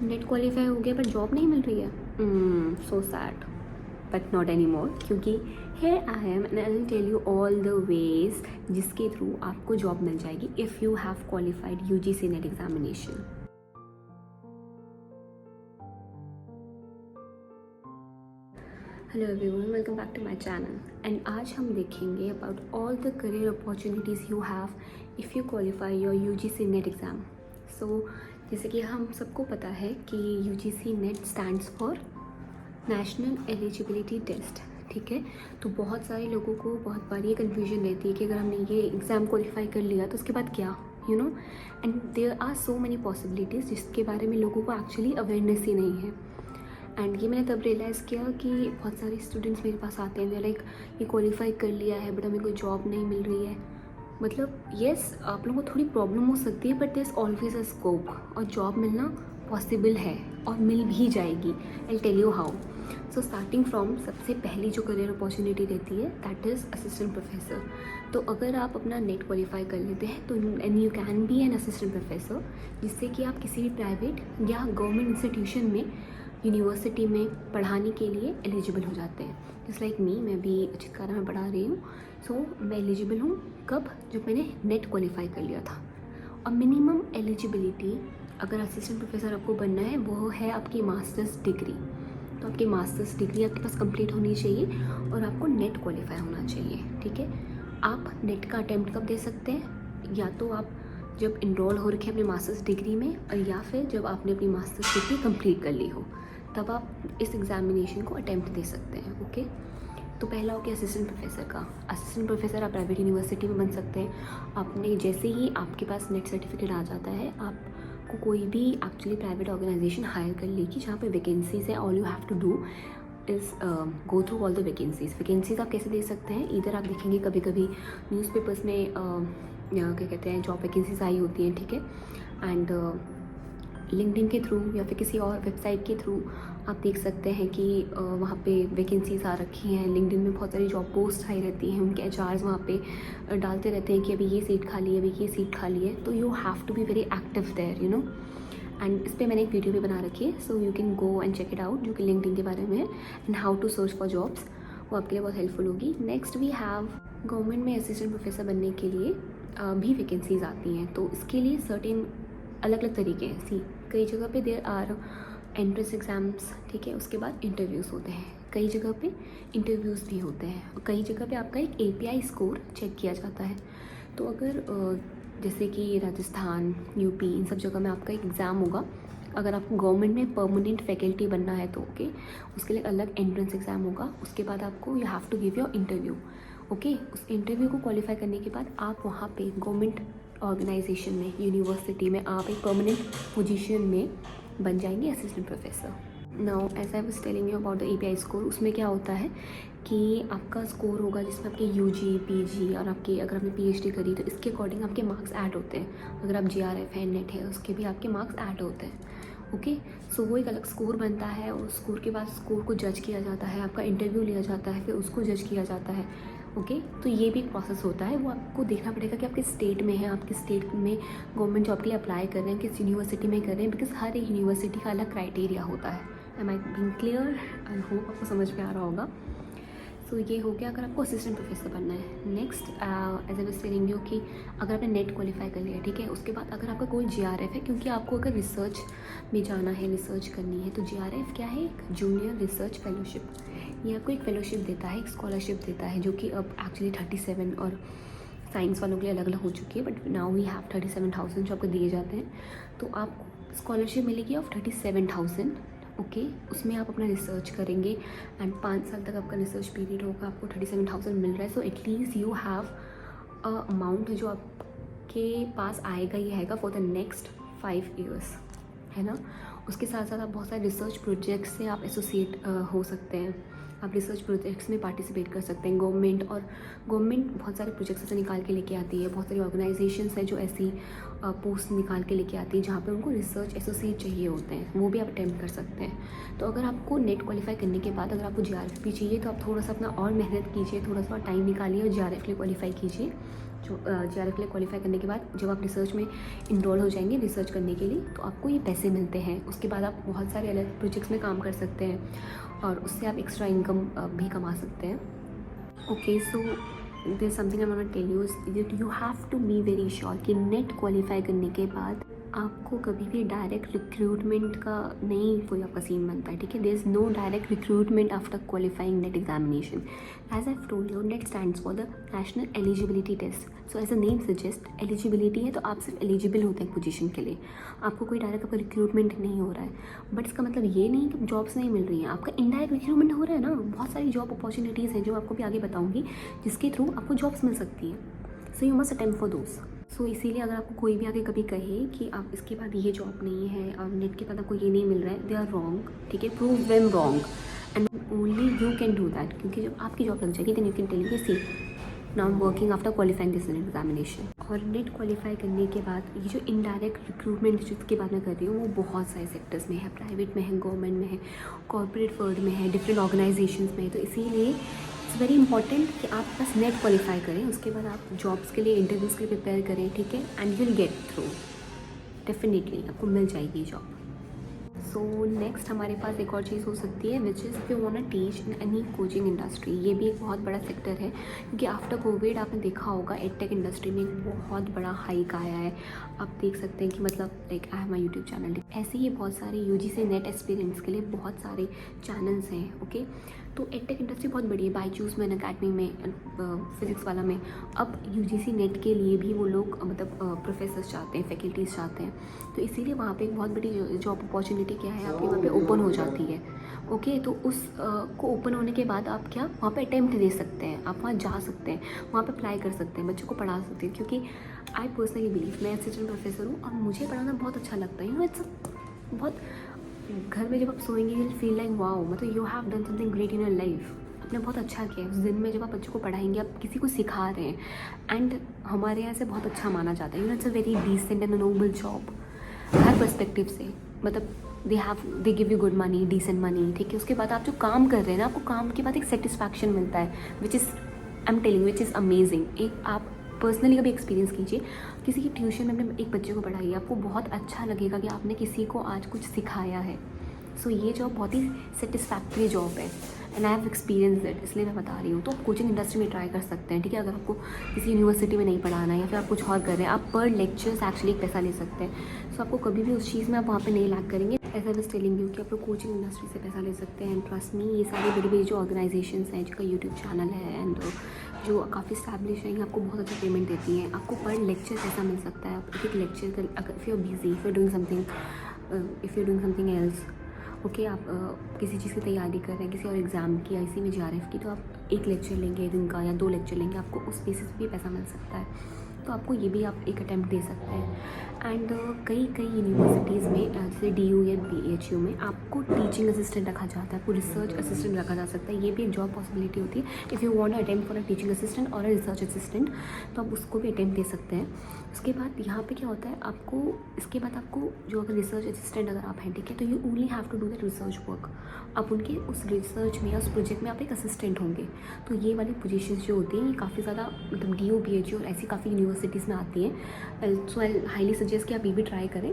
Net qualify हो गया पर जॉब नहीं मिल रही है। So sad, but not any more, क्योंकि here I am and I will tell you all the ways जिसके थ्रू आपको जॉब मिल जाएगी if you have qualified UGC NET examination. Hello everyone, welcome back to my channel. And आज हम देखेंगे about all the career opportunities you have if you qualify your UGC NET exam. So जैसे कि हम सबको पता है कि UGC net stands for national eligibility test, ठीक है। तो बहुत सारे लोगों को बहुत बार ये कन्फ्यूजन रहती है कि अगर हमने ये एग्ज़ाम क्वालिफाई कर लिया तो उसके बाद क्या, you know. And there are so many possibilities जिसके बारे में लोगों को एक्चुअली अवेयरनेस ही नहीं है। एंड ये मैंने तब रियलाइज़ किया कि बहुत सारे स्टूडेंट्स मेरे पास आते हैं, लाइक ये क्वालिफाई कर लिया है बट हमें कोई जॉब नहीं मिल रही है। मतलब येस, आप लोगों को थोड़ी प्रॉब्लम हो सकती है but there is always a scope, और जॉब मिलना पॉसिबल है और मिल भी जाएगी। I tell you how. So starting from सबसे पहली जो करियर अपॉर्चुनिटी रहती है दैट इज़ असिस्टेंट प्रोफेसर। तो अगर आप अपना नेट क्वालिफाई कर लेते हैं तो and you can be an assistant professor, जिससे कि आप किसी भी प्राइवेट या गवर्नमेंट इंस्टीट्यूशन में, यूनिवर्सिटी में पढ़ाने के लिए एलिजिबल हो जाते हैं। जस्ट लाइक मी, मैं भी चित्कारा में पढ़ा रही हूँ। सो मैं एलिजिबल हूँ कब, जब मैंने नेट क्वालिफाई कर लिया था। और मिनिमम एलिजिबिलिटी अगर असिस्टेंट प्रोफेसर आपको बनना है वो है आपकी मास्टर्स डिग्री। तो आपकी मास्टर्स डिग्री आपके पास कंप्लीट होनी चाहिए और आपको नेट क्वालिफाई होना चाहिए, ठीक है। आप नेट का अटैम्प्ट कब दे सकते हैं, या तो आप जब इनरोल हो रखे अपने मास्टर्स डिग्री में, और या फिर जब आपने अपनी मास्टर्स डिग्री कंप्लीट कर ली हो, तब आप इस एग्जामिनेशन को अटैम्प्ट दे सकते हैं, ओके। तो पहला हो गया असिस्टेंट प्रोफेसर का। असिस्टेंट प्रोफेसर आप प्राइवेट यूनिवर्सिटी में बन सकते हैं। आपने जैसे ही आपके पास नेट सर्टिफिकेट आ जाता है, आपको कोई भी एक्चुअली प्राइवेट ऑर्गेनाइजेशन हायर कर लेगी जहाँ पे वैकेंसीज़ है। All you have to do is go through all the vacancies आप कैसे दे सकते हैं, इधर आप देखेंगे कभी कभी न्यूज़पेपर्स में क्या कहते हैं, जॉब वैकेंसीज आई होती हैं, ठीक है। एंड लिंक्डइन के थ्रू या फिर किसी और वेबसाइट के थ्रू आप देख सकते हैं कि वहाँ पे वैकेंसीज आ रखी हैं। लिंक्डइन में बहुत सारी जॉब पोस्ट आई रहती हैं, उनके एचआर्स वहाँ पे डालते रहते हैं कि अभी ये सीट खाली है, अभी ये सीट खाली है। तो you have to be very active there, you know. And इस पर मैंने एक वीडियो भी बना रखी है, so you can go and check it out, जो कि लिंक्डइन के बारे में है and how to search for jobs. वो आपके लिए बहुत हेल्पफुल होगी। नेक्स्ट वी हैव गवर्नमेंट में असिस्टेंट प्रोफेसर बनने के लिए भी वैकेंसीज आती हैं। तो इसके लिए सर्टेन अलग अलग तरीके हैं। सी, कई जगह पे देयर आर एंट्रेंस एग्ज़ाम्स, ठीक है। उसके बाद इंटरव्यूज़ होते हैं, कई जगह पे इंटरव्यूज़ भी होते हैं, और कई जगह पे आपका एक एपीआई स्कोर चेक किया जाता है। तो अगर जैसे कि राजस्थान, यूपी, इन सब जगह में आपका एक एग्ज़ाम होगा। अगर आपको गवर्नमेंट में परमानेंट फैकल्टी बनना है तो ओके, उसके लिए अलग एंट्रेंस एग्ज़ाम होगा। उसके बाद आपको you have to give your interview, okay. उस इंटरव्यू को क्वालिफाई करने के बाद आप वहाँ पे गवर्नमेंट ऑर्गेनाइजेशन में, यूनिवर्सिटी में आप एक परमानेंट पोजीशन में बन जाएंगे assistant professor. Now as I was telling you about the API score, उसमें क्या होता है कि आपका स्कोर होगा जिसमें आपके यूजी, पीजी और आपके, अगर आपने पीएचडी करी तो इसके अकॉर्डिंग आपके मार्क्स ऐड होते हैं। अगर आप जीआरएफ है, नेट है, उसके भी आपके मार्क्स ऐड होते हैं, ओके। सो वो एक अलग स्कोर बनता है, और स्कोर के बाद स्कोर को जज किया जाता है, आपका इंटरव्यू लिया जाता है, फिर उसको जज किया जाता है, ओके। तो ये भी एक प्रोसेस होता है। वो आपको देखना पड़ेगा कि आप किस स्टेट में हैं, आप किस स्टेट में गवर्नमेंट जॉब के लिए अप्लाई कर रहे हैं, किस यूनिवर्सिटी में कर रहे हैं, बिकॉज हर एक यूनिवर्सिटी का अलग क्राइटेरिया होता है। Am I being clear? I hope आपको समझ में आ रहा होगा। सो ये हो गया अगर आपको असिस्टेंट प्रोफेसर बनना है। Next as I was telling you कि अगर आपने नेट क्वालिफाई कर लिया, ठीक है, उसके बाद अगर आपका कोई जीआरएफ है, क्योंकि आपको अगर रिसर्च में जाना है, रिसर्च करनी है, तो जीआरएफ क्या है, एक जूनियर रिसर्च फेलोशिप। ये आपको एक फेलोशिप देता है, एक स्कॉलरशिप देता है, जो कि अब एक्चुअली 37 और साइंस वालों के लिए अलग अलग हो चुकी है, बट नाउ वी हैव 37,000 जो आपको दिए जाते हैं। तो आपको स्कॉलरशिप मिलेगी ऑफ 37,000, ओके। उसमें आप अपना रिसर्च करेंगे एंड 5 साल तक आपका रिसर्च पीरियड होगा, आपको 37,000 मिल रहा है। So at least you have a amount जो आपके पास आएगा ही आएगा फॉर द नेक्स्ट 5 ईयर्स, है ना। उसके साथ साथ आप बहुत सारे रिसर्च प्रोजेक्ट्स से आप एसोसिएट हो सकते हैं। आप रिसर्च प्रोजेक्ट्स में पार्टिसिपेट कर सकते हैं। गवर्नमेंट बहुत सारे प्रोजेक्ट्स ऐसे निकाल के लेके आती है। बहुत सारी ऑर्गेनाइजेशंस हैं जो ऐसी पोस्ट निकाल के लेके आती है जहाँ पे उनको रिसर्च एसोसिएट चाहिए होते हैं, वो भी आप अटेम्प्ट कर सकते हैं। तो अगर आपको नेट क्वालिफाई करने के बाद अगर आपको जीआरएफ भी चाहिए तो आप थोड़ा सा अपना और मेहनत कीजिए, थोड़ा सा टाइम निकालिए और जीआरएफ के लिए क्वालिफाई कीजिए, जो JRF के लिए क्वालिफाई करने के बाद जब आप रिसर्च में इनरोल हो जाएंगे रिसर्च करने के लिए, तो आपको ये पैसे मिलते हैं। उसके बाद आप बहुत सारे अलग प्रोजेक्ट्स में काम कर सकते हैं और उससे आप एक्स्ट्रा इनकम भी कमा सकते हैं। Okay, so there something I want to tell you is that you have to be very sure कि नेट क्वालिफाई करने के बाद आपको कभी भी डायरेक्ट रिक्रूटमेंट का नहीं कोई आपका सीन बनता है, ठीक है। There is no direct recruitment after qualifying NET examination. As I told you, NET stands for the national eligibility test. So as a name suggest, एलिजिबिलिटी है तो आप सिर्फ एलिजिबल होते हैं पोजीशन के लिए, आपको कोई डायरेक्ट आपका रिक्रूटमेंट नहीं हो रहा है। बट इसका मतलब ये नहीं कि जॉब्स नहीं मिल रही हैं, आपका इनडायरेक्ट रिक्रूटमेंट हो रहा है ना। बहुत सारी जॉब अपॉर्चुनिटीज़ हैं जो आपको भी आगे बताऊँगी, जिसके थ्रू आपको जॉब्स मिल सकती हैं। So you must attempt for those. So इसीलिए अगर आपको कोई भी आगे कभी कहे कि आप इसके बाद ये जॉब नहीं है और नेट के बाद आपको ये नहीं मिल रहा है, दे आर रॉन्ग, ठीक है। Prove them wrong and only you can do that, क्योंकि जब आपकी जॉब लग जाएगी then you can tell you see now I am working after qualifying this examination. और नेट क्वालिफाई करने के बाद ये जो इनडायरेक्ट रिक्रूटमेंट जिसके बाद मैं कर रही हूँ वो बहुत सारे सेक्टर्स में है, प्राइवेट में है, गवर्नमेंट में है, कॉर्पोरेट वर्ल्ड में है, डिफरेंट ऑर्गेनाइजेशंस में है। तो इसीलिए इट्स वेरी इंपॉर्टेंट कि आप बस नेट क्वालिफाई करें, उसके बाद आप जॉब्स के लिए, इंटरव्यूज़ के लिए प्रिपेयर करें, ठीक है। And you will get through, definitely आपको मिल जाएगी जॉब। सो नेक्स्ट हमारे पास एक और चीज़ हो सकती है which is you want to teach in any coaching industry. ये भी एक बहुत बड़ा सेक्टर है, क्योंकि आफ्टर कोविड आपने देखा होगा एडटेक इंडस्ट्री में एक बहुत बड़ा हाइक आया है। आप देख सकते हैं कि मतलब like I have my YouTube channel, ऐसे ही बहुत सारे UGC नेट एक्सपीरियंस के लिए बहुत सारे चैनल्स हैं, ओके। तो एडटेक इंडस्ट्री बहुत बड़ी है, बायजूस में, अकेडमी में, फिजिक्स वाला में। अब UGC नेट के लिए भी वो लोग मतलब प्रोफेसर्स चाहते हैं, फैकल्टीज चाहते हैं, तो इसीलिए वहाँ पे एक बहुत बड़ी जॉब अपॉर्चुनिटी क्या है आपकी वहाँ पे ओपन हो जाती है, ओके। तो उस को ओपन होने के बाद आप क्या वहाँ पे अटेम्प्ट दे सकते हैं, आप वहाँ जा सकते हैं, वहाँ पे अप्लाई कर सकते हैं, बच्चों को पढ़ा सकते हैं। क्योंकि आई पर्सनली बिलीव, मैं असिस्टेंट प्रोफेसर हूँ और मुझे पढ़ाना बहुत अच्छा लगता है। इट्स बहुत, घर में जब आप सोएंगे you will feel like wow, मतलब you have done something great in your life, आपने बहुत अच्छा किया। उस दिन में जब आप बच्चों को पढ़ाएंगे, आप किसी को सिखा रहे हैं, एंड हमारे यहाँ से बहुत अच्छा माना जाता है। It's a very decent and noble job हर पर्सपेक्टिव से। मतलब they give you good money, decent money, ठीक है। उसके बाद आप जो काम कर रहे हैं ना, आपको काम के बाद एक सेटिस्फैक्शन मिलता है which is I am telling which is amazing. एक आप पर्सनली कभी एक्सपीरियंस कीजिए, किसी की ट्यूशन में अपने एक बच्चे को पढ़ाइए, आपको बहुत अच्छा लगेगा कि आपने किसी को आज कुछ सिखाया है। सो ये जॉब बहुत ही सेटिस्फैक्ट्री जॉब है and I have experience it, इसलिए मैं बता रही हूँ। तो आप कोचिंग इंडस्ट्री में ट्राई कर सकते हैं, ठीक है। अगर आपको किसी यूनिवर्सिटी में नहीं पढ़ाना है या फिर आप कुछ और कर रहे हैं, आप पर लेक्चर्स एक्चुअली पैसा ले सकते हैं। सो आपको कभी भी उस चीज़ में आप वहाँ पे नहीं लैग करेंगे। ऐसा बस टेलिंग यू कि आप लोग कोचिंग इंडस्ट्री से पैसा ले सकते हैं। ट्रस्ट मी, ये सारी बड़ी बड़ी जो ऑर्गेनाइजेशंस हैं, जिनका यूट्यूब चैनल है एंड जो काफ़ी स्टैब्लिश है, आपको बहुत अच्छा पेमेंट देती हैं। आपको पर लेक्चर पैसा मिल सकता है। आप एक लेक्चर कर, अगर if you are busy, if you doing something else, okay, आप किसी चीज़ की तैयारी कर रहे हैं, किसी और एग्ज़ाम की या इसी में JRF की, तो आप एक लेक्चर लेंगे दिन का या 2 लेक्चर लेंगे, आपको उस बेसिस पे भी पैसा मिल सकता है। तो आपको ये भी आप एक अटैम्प्ट दे सकते हैं। एंड कई यूनिवर्सिटीज़ में जैसे DU या BHU में आपको टीचिंग असिस्टेंट रखा जाता है, आपको रिसर्च असिस्टेंट रखा जा सकता है। ये भी एक जॉब पॉसिबिलिटी होती है। If you want attempt for a teaching assistant और अ रिसर्च असिस्टेंट, तो आप उसको भी अटेम्प्ट दे सकते हैं। उसके बाद यहाँ पे क्या होता है, आपको इसके बाद आपको जो अगर रिसर्च असिस्टेंट अगर आप हैं, ठीक है, तो you only have to do that research work. आप उनके उस रिसर्च में या उस प्रोजेक्ट में आप एक असिस्टेंट होंगे। तो ये वाली पोजीशंस जो होती हैं ये काफ़ी ज़्यादा मतलब DU BHU और ऐसी काफ़ी यूनिवर्सिटीज़ में आती हैं। सो आई हाईली सजेस्ट कि आप ये भी ट्राई करें,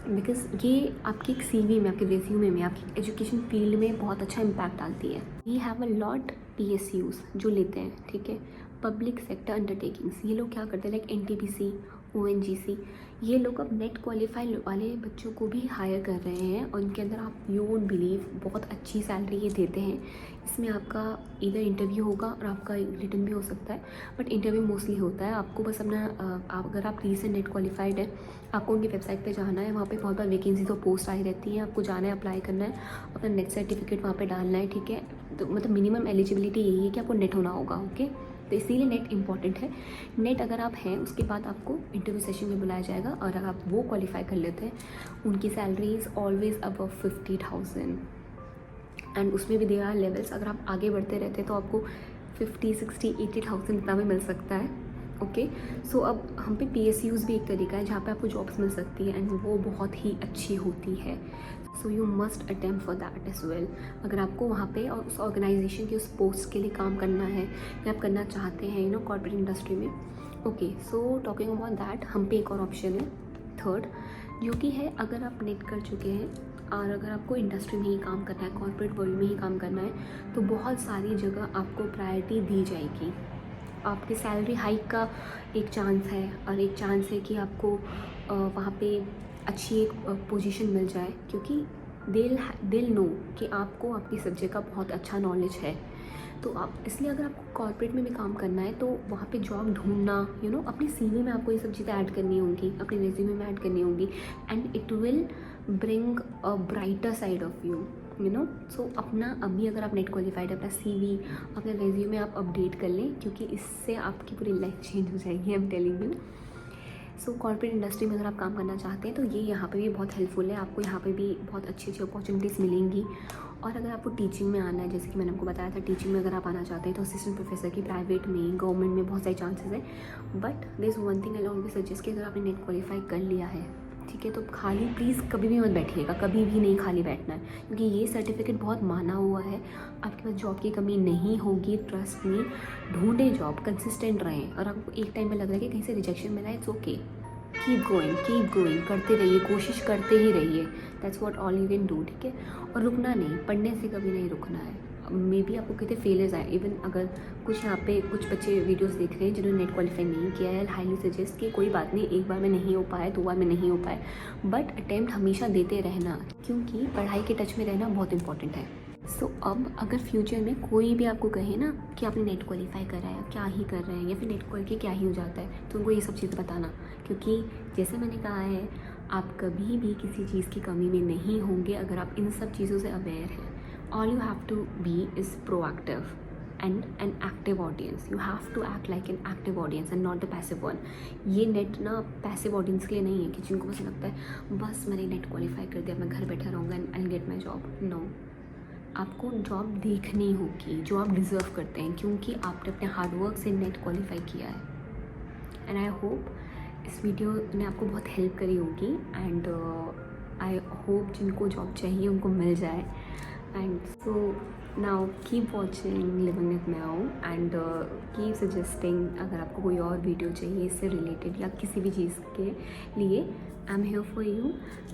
बिकॉज ये आपके एक CV में, आपके रेज्यूमे में, आपकी एजुकेशन फील्ड में बहुत अच्छा इम्पैक्ट डालती है। We have a lot PSUs जो लेते हैं, ठीक है, पब्लिक सेक्टर अंडरटेकिंग्स। ये लोग क्या करते हैं, लाइक NTPC, ONGC, ये लोग अब नेट क्वालिफाई वाले बच्चों को भी हायर कर रहे हैं और उनके अंदर आप यू वोंट बिलीव बहुत अच्छी सैलरी ये देते हैं। इसमें आपका इधर इंटरव्यू होगा और आपका रिटर्न भी हो सकता है, बट इंटरव्यू मोस्टली होता है। आपको बस अपना अगर आप रीसेंट नेट क्वालिफाइड है, आपको उनकी वेबसाइट पे जाना है, वहाँ पे बहुत बार वैकेंसी तो पोस्ट आई रहती है, आपको जाना है, अप्लाई करना है, अपना नेट सर्टिफिकेट वहाँ पे डालना है, ठीक है। तो मतलब मिनिमम एलिजिबिलिटी यही है कि आपको नेट होना होगा, ओके। तो इसीलिए नेट इंपॉर्टेंट है। नेट अगर आप हैं उसके बाद आपको इंटरव्यू सेशन में बुलाया जाएगा और अगर आप वो क्वालिफाई कर लेते हैं, उनकी salary is always above 50,000 and उसमें भी दे आर लेवल्स। अगर आप आगे बढ़ते रहते हैं तो आपको 50, 60, 80,000 इतना भी मिल सकता है, ओके। सो अब हम पे PSUs भी एक तरीका है जहाँ पे आपको जॉब्स मिल सकती है एंड वो बहुत ही अच्छी होती है। So you must attempt for that as well. अगर आपको वहाँ पे और उस ऑर्गेनाइजेशन की उस पोस्ट के लिए काम करना है या आप करना चाहते हैं कॉर्पोरेट इंडस्ट्री में, okay, so talking about that, हम पे एक और ऑप्शन है थर्ड, जो कि है अगर आप नेट कर चुके हैं और अगर आपको इंडस्ट्री में ही काम करना है, कॉर्पोरेट वर्ल्ड में ही काम करना है, तो बहुत सारी जगह आपको प्रायोरिटी दी जाएगी। आपकी सैलरी हाइक का एक चांस है और एक चांस है कि आपको वहाँ पे अच्छी एक पोजीशन मिल जाए, क्योंकि दिल नो कि आपको आपकी सब्जेक्ट का बहुत अच्छा नॉलेज है। तो आप इसलिए अगर आपको कॉर्पोरेट में भी काम करना है तो वहाँ पे जॉब ढूंढना, अपनी सीवी में आपको ये सब चीज़ें ऐड करनी होंगी, अपने रेज्यूमे में ऐड करनी होंगी, and it will bring a brighter side of you. So अपना अभी अगर आप नेट क्वालिफाइड है, अपना सीवी, अपना रेज्यूमे आप अपडेट कर लें, क्योंकि इससे आपकी पूरी लाइफ चेंज हो जाएगी, I am telling you. So corporate industry में अगर आप काम करना चाहते हैं तो ये यहाँ पे भी बहुत हेल्पफुल है, आपको यहाँ पे भी बहुत अच्छी अच्छी अपॉर्चुनिटीज़ मिलेंगी। और अगर आपको टीचिंग में आना है, जैसे कि मैंने आपको बताया था, टीचिंग में अगर आप आना चाहते हैं तो असिस्टेंट प्रोफेसर की प्राइवेट में, गवर्नमेंट में बहुत सारे चांसेस हैं। But there is one thing I always suggest कि अगर आपने नेट क्वालिफाई कर लिया है, ठीक है, तो खाली प्लीज़ कभी भी मत बैठिएगा, कभी भी नहीं खाली बैठना है, क्योंकि ये सर्टिफिकेट बहुत माना हुआ है। आपके पास जॉब की कमी नहीं होगी, ट्रस्ट में। ढूंढे जॉब, कंसिस्टेंट रहें, और आपको एक टाइम में लग रहा है कि कहीं से रिजेक्शन मिला है, इट्स ओके, कीप गोइंग, करते रहिए, कोशिश करते ही रहिए, that's what all you can do, ठीक है। और रुकना नहीं, पढ़ने से कभी नहीं रुकना है। मे बी आपको कितने फेलियर्स आए, इवन अगर कुछ यहाँ पे कुछ बच्चे वीडियोस देख रहे हैं जिन्होंने नेट क्वालिफाई नहीं किया है, हाईली सजेस्ट कि कोई बात नहीं, एक बार में नहीं हो पाए, 2 बार में नहीं हो पाए, बट अटेम्प्ट हमेशा देते रहना, क्योंकि पढ़ाई के टच में रहना बहुत इंपॉर्टेंट है। सो अब अगर फ्यूचर में कोई भी आपको कहे ना कि आपने नेट क्वालिफाई करा है, क्या ही कर रहे हैं, या फिर नेट करके क्या ही हो जाता है, तो उनको ये सब चीज़ें बताना, क्योंकि जैसे मैंने कहा है, आप कभी भी किसी चीज़ की कमी में नहीं होंगे अगर आप इन सब चीज़ों से अवेयर हैं। All you have to be is proactive and an active audience. You have to act like an active audience and not the passive one. ये नेट ना पैसिव ऑडियंस के लिए नहीं है कि जिनको बस लगता है बस मैंने नेट क्वालिफाई कर दिया, मैं घर बैठा रहूँगा and I get my job. No, आपको जॉब देखनी होगी जो आप डिज़र्व करते हैं, क्योंकि आपने अपने हार्डवर्क से नेट क्वालिफाई किया है। एंड आई होप इस वीडियो ने आपको बहुत हेल्प करी होगी, एंड आई होप जिनको जॉब चाहिए उनको मिल जाए। And so now keep watching living with meow, and keep suggesting अगर आपको कोई और वीडियो चाहिए इससे रिलेटेड या किसी भी चीज़ के लिए। I'm here for you,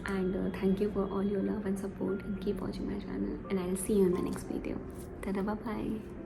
and thank you for all your love and support, and keep watching my channel, and I'll see you in my next video. Tada, bye bye.